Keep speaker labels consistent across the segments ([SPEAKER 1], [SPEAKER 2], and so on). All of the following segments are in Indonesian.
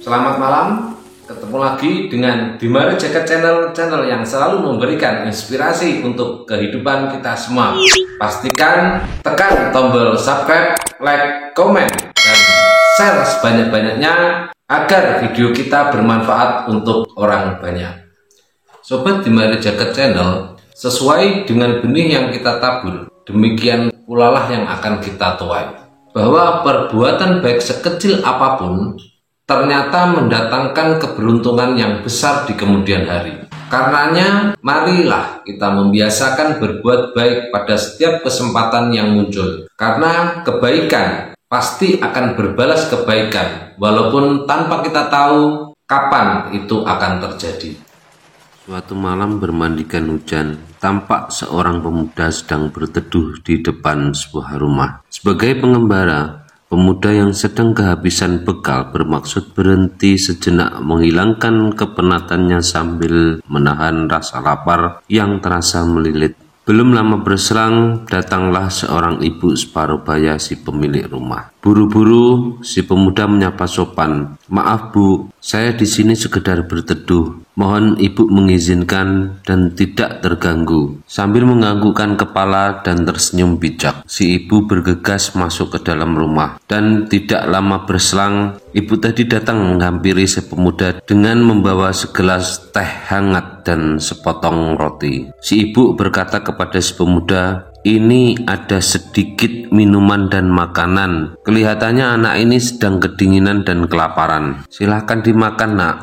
[SPEAKER 1] Selamat malam, ketemu lagi dengan Dimari Jagat channel yang selalu memberikan inspirasi untuk kehidupan kita semua. Pastikan tekan tombol subscribe, like, komen, dan share sebanyak-banyaknya agar video kita bermanfaat untuk orang banyak. Sobat Dimari Jagat channel, sesuai dengan benih yang kita tabur, demikian pula lah yang akan kita tuai. Bahwa perbuatan baik sekecil apapun ternyata mendatangkan keberuntungan yang besar di kemudian hari. Karenanya, marilah kita membiasakan berbuat baik pada setiap kesempatan yang muncul. Karena kebaikan pasti akan berbalas kebaikan, walaupun tanpa kita tahu kapan itu akan terjadi.
[SPEAKER 2] Suatu malam bermandikan hujan, tampak seorang pemuda sedang berteduh di depan sebuah rumah. Sebagai pengembara, pemuda yang sedang kehabisan bekal bermaksud berhenti sejenak menghilangkan kepenatannya sambil menahan rasa lapar yang terasa melilit. Belum lama berselang, datanglah seorang ibu separuh baya si pemilik rumah. Buru-buru si pemuda menyapa sopan, "Maaf Bu, saya di sini sekedar berteduh. Mohon ibu mengizinkan dan tidak terganggu." Sambil menganggukkan kepala dan tersenyum bijak, si ibu bergegas masuk ke dalam rumah. Dan tidak lama berselang, ibu tadi datang menghampiri si pemuda dengan membawa segelas teh hangat dan sepotong roti. Si ibu berkata kepada si pemuda, "Ini ada sedikit minuman dan makanan. Kelihatannya anak ini sedang kedinginan dan kelaparan. Silahkan dimakan, Nak.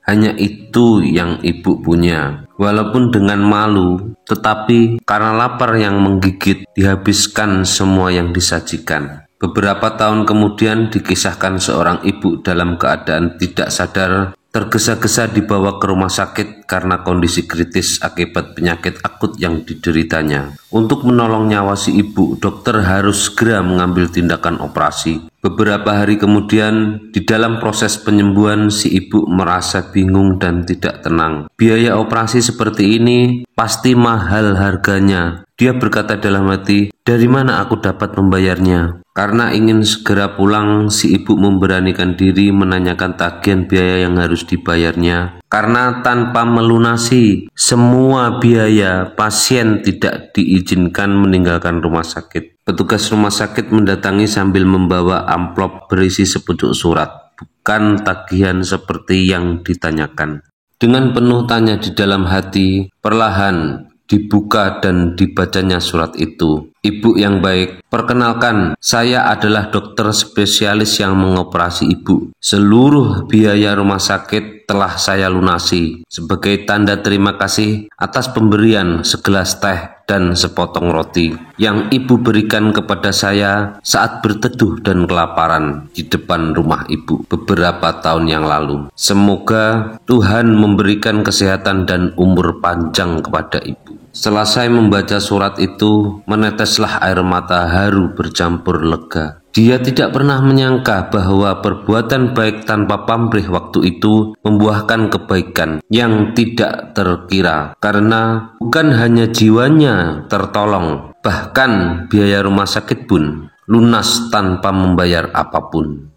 [SPEAKER 2] Hanya itu yang ibu punya." Walaupun dengan malu, tetapi karena lapar yang menggigit, dihabiskan semua yang disajikan. Beberapa tahun kemudian dikisahkan seorang ibu dalam keadaan tidak sadar tergesa-gesa dibawa ke rumah sakit karena kondisi kritis akibat penyakit akut yang dideritanya. Untuk menolong nyawa si ibu, dokter harus segera mengambil tindakan operasi. Beberapa hari kemudian, di dalam proses penyembuhan, si ibu merasa bingung dan tidak tenang. Biaya operasi seperti ini pasti mahal harganya. Dia berkata dalam hati, "Dari mana aku dapat membayarnya?" Karena ingin segera pulang, si ibu memberanikan diri menanyakan tagihan biaya yang harus dibayarnya. Karena tanpa melunasi semua biaya, pasien tidak diizinkan meninggalkan rumah sakit. Petugas rumah sakit mendatangi sambil membawa amplop berisi sepucuk surat, bukan tagihan seperti yang ditanyakan. Dengan penuh tanya di dalam hati, perlahan dibuka dan dibacanya surat itu. "Ibu yang baik, perkenalkan, saya adalah dokter spesialis yang mengoperasi ibu. Seluruh biaya rumah sakit telah saya lunasi. Sebagai tanda terima kasih atas pemberian segelas teh dan sepotong roti yang ibu berikan kepada saya saat berteduh dan kelaparan di depan rumah ibu beberapa tahun yang lalu. Semoga Tuhan memberikan kesehatan dan umur panjang kepada ibu." Selesai membaca surat itu, meneteslah air mata haru bercampur lega. Dia tidak pernah menyangka bahwa perbuatan baik tanpa pamrih waktu itu membuahkan kebaikan yang tidak terkira. Karena bukan hanya jiwanya tertolong, bahkan biaya rumah sakit pun lunas tanpa membayar apapun.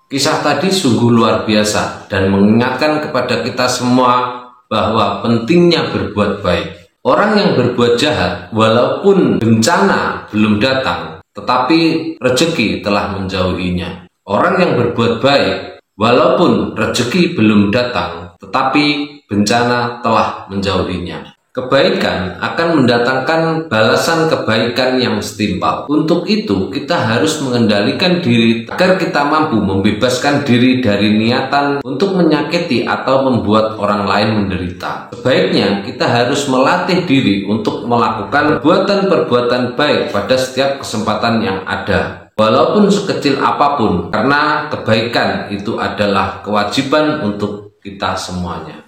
[SPEAKER 1] Kisah tadi sungguh luar biasa dan mengingatkan kepada kita semua bahwa pentingnya berbuat baik. Orang yang berbuat jahat, walaupun bencana belum datang, tetapi rezeki telah menjauhinya. Orang yang berbuat baik, walaupun rezeki belum datang, tetapi bencana telah menjauhinya. Kebaikan akan mendatangkan balasan kebaikan yang setimpal. Untuk itu, kita harus mengendalikan diri agar kita mampu membebaskan diri dari niatan untuk menyakiti atau membuat orang lain menderita. Sebaiknya kita harus melatih diri untuk melakukan perbuatan baik pada setiap kesempatan yang ada, walaupun sekecil apapun, karena kebaikan itu adalah kewajiban untuk kita semuanya.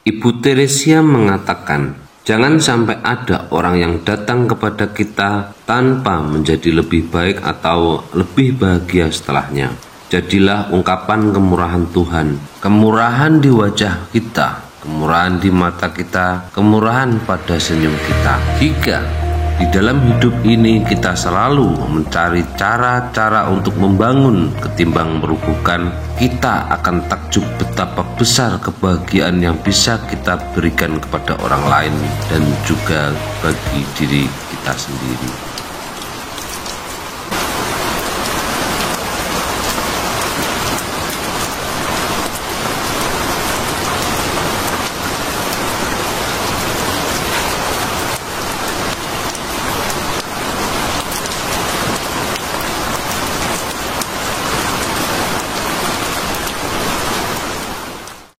[SPEAKER 2] Ibu Teresia mengatakan, "Jangan sampai ada orang yang datang kepada kita tanpa menjadi lebih baik atau lebih bahagia setelahnya. Jadilah ungkapan kemurahan Tuhan, kemurahan di wajah kita, kemurahan di mata kita, kemurahan pada senyum kita. Jika Di dalam hidup ini kita selalu mencari cara-cara untuk membangun ketimbang merubuhkan. Kita akan takjub betapa besar kebahagiaan yang bisa kita berikan kepada orang lain dan juga bagi diri kita sendiri.